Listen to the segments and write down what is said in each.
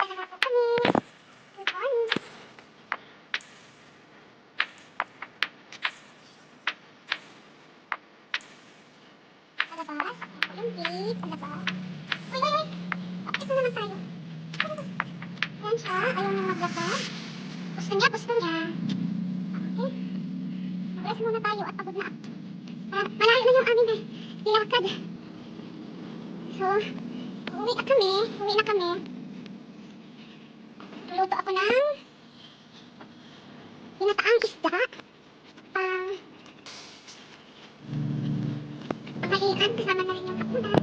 Good morning. Palabas. Yung cake. Palabas. Uy, uy, uy. Ito naman tayo. Ayan siya. Ayaw niya maglakad. Gusto niya, gusto niya. Okay. Mag-rest muna tayo at pagod na. Malayo na yung amin nilakad. So, uwi na kami. Luluto ako ng pinataang isda. Pangalian, kasama na rin yung kapunan.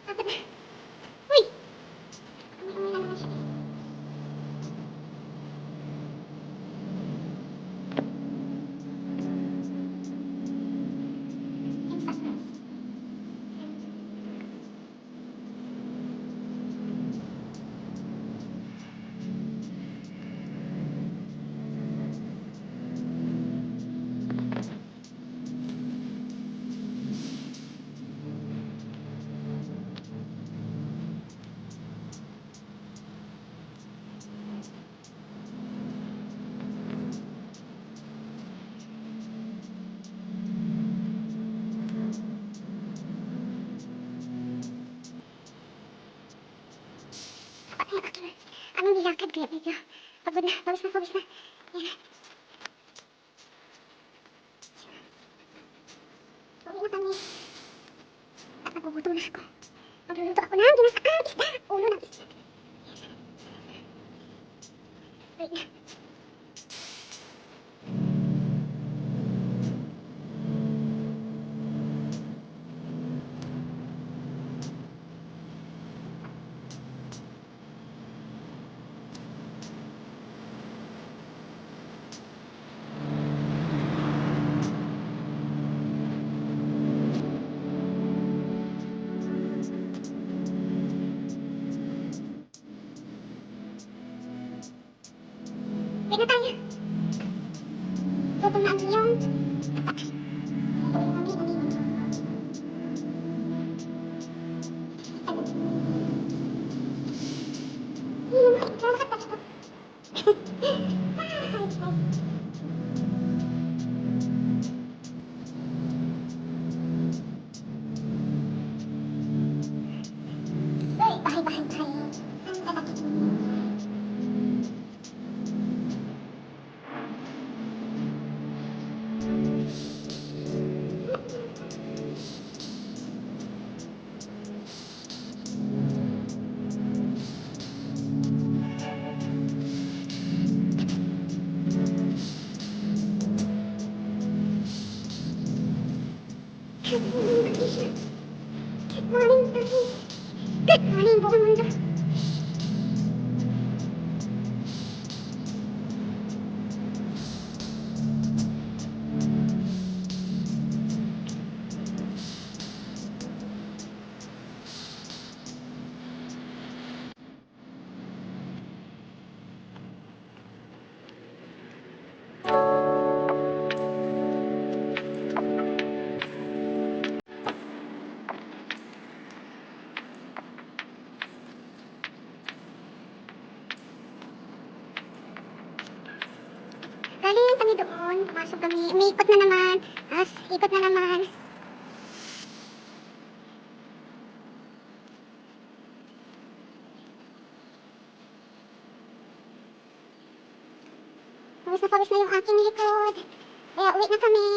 Pagod na. Uy! Umi-umi na naman siya. Anong nilakad kaya medyo pagod na, pawis na. Yan. Uwi na kami. At nagugutom na ako. Magluluto ako ng ginataang isda. Ulo ng isda. Wait na. Wait na tayo. Gutom na ang iyong tatak. Good morning, buong mundo. Galing kami doon, pumasok kami, umiikot na naman, ikot na naman. Pawis na yung aking likod. Kaya uwi na kami.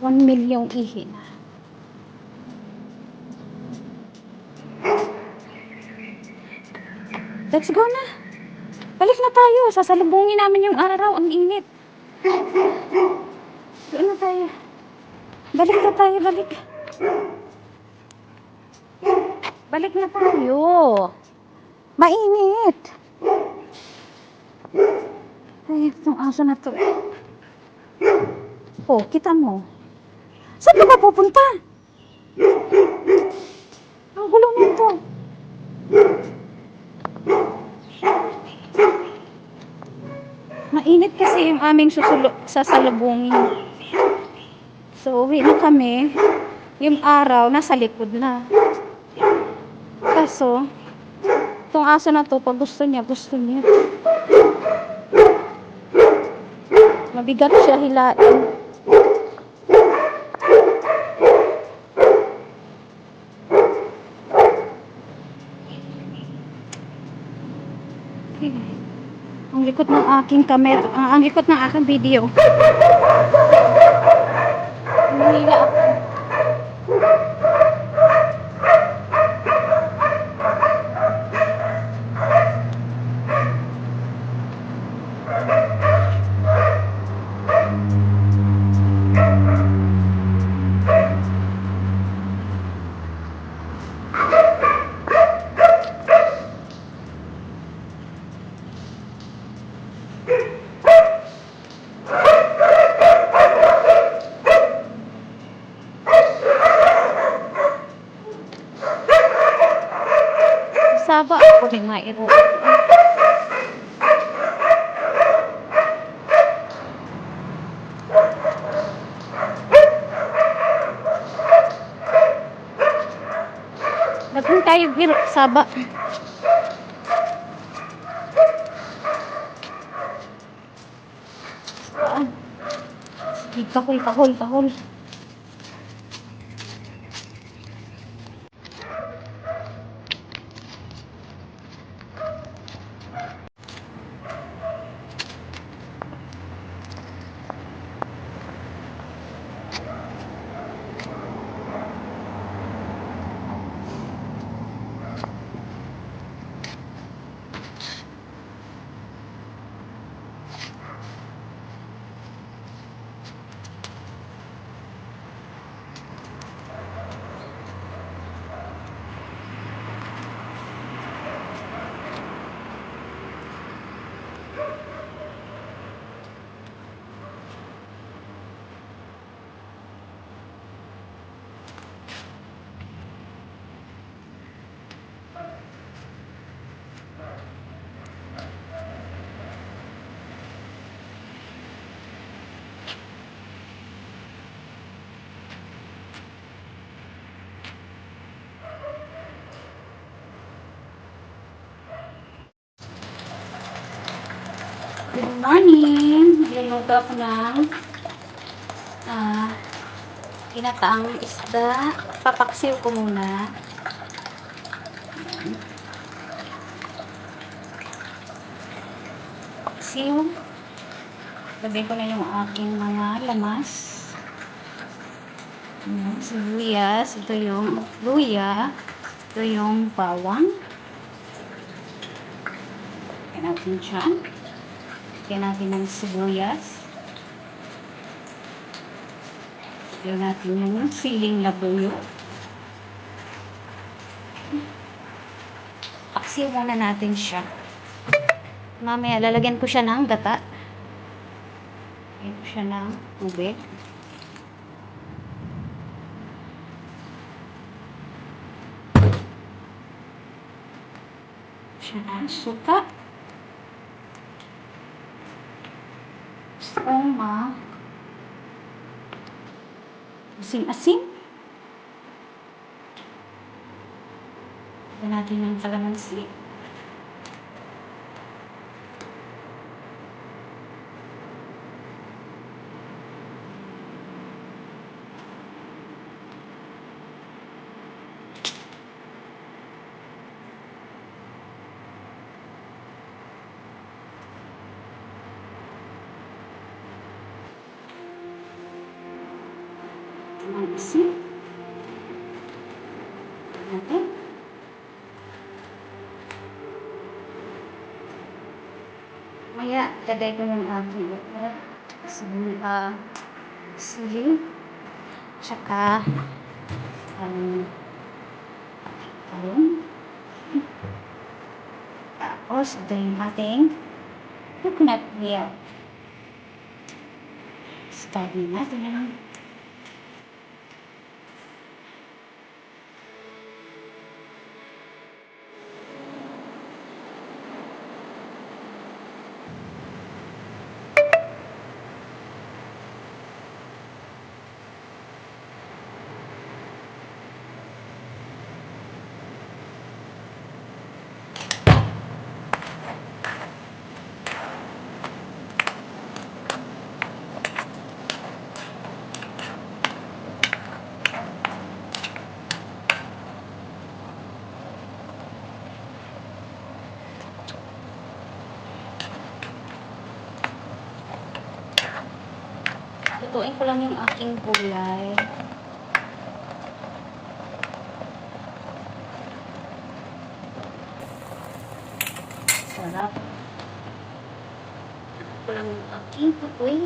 1 milyong ihi na. Let's go na. Balik na tayo. Sasalubungin namin yung araw. Ang init. Doon na tayo. Balik na tayo. Balik. Balik na tayo. Mainit. Ay, itong aso na to. Oh, kita mo. Saan ka ba pupunta? Ang gulo nito. Mainit kasi yung aming sasalubungin. So, uwi na kami. Yung araw, nasa likod na. Kaso, itong aso na to, pag gusto niya, gusto niya. Mabigat siya hilain. Ang likot ng aking camera, ang likot ng aking video. Nahila ako. Saba ako ni Mayro. Daghang tayo bir saba. Kahol, kahol, kahol. Good morning! Niluto ako ng ginataang isda. Papaksiw ko muna. Paksiw. Lagay ko na yung aking mga lamas. Sibuyas. Ito yung luya. Ito yung bawang. Lagyan natin siya. Lagyan natin ng sibuyas. Lagyan natin yung siling labuyo. Paksiw muna natin siya. Mamaya, lalagyan ko siya ng gata. Lagyan ko siya ng tubig. Siya ng suka. Soma. Asin-asin. Lagyan natin ng kalamansi. ang isin. Natin. Maya, lagay ko yung aking sili. Tsaka, ayun. Tapos, ito yung ating coconut milk. Start natin. Lutuin ko lang yung aking gulay. Sarap. Lutuin ko lang yung aking putoy.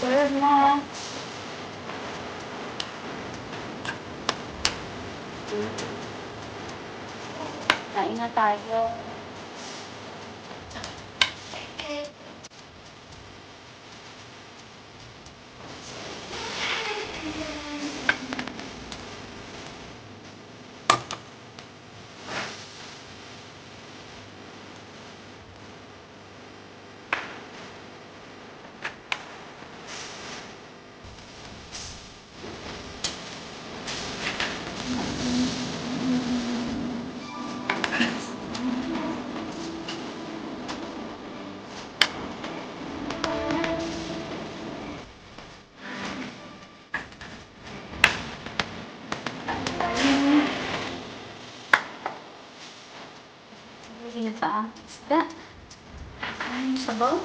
Serve na. Kain na tayo. Sa isda. Sabaw.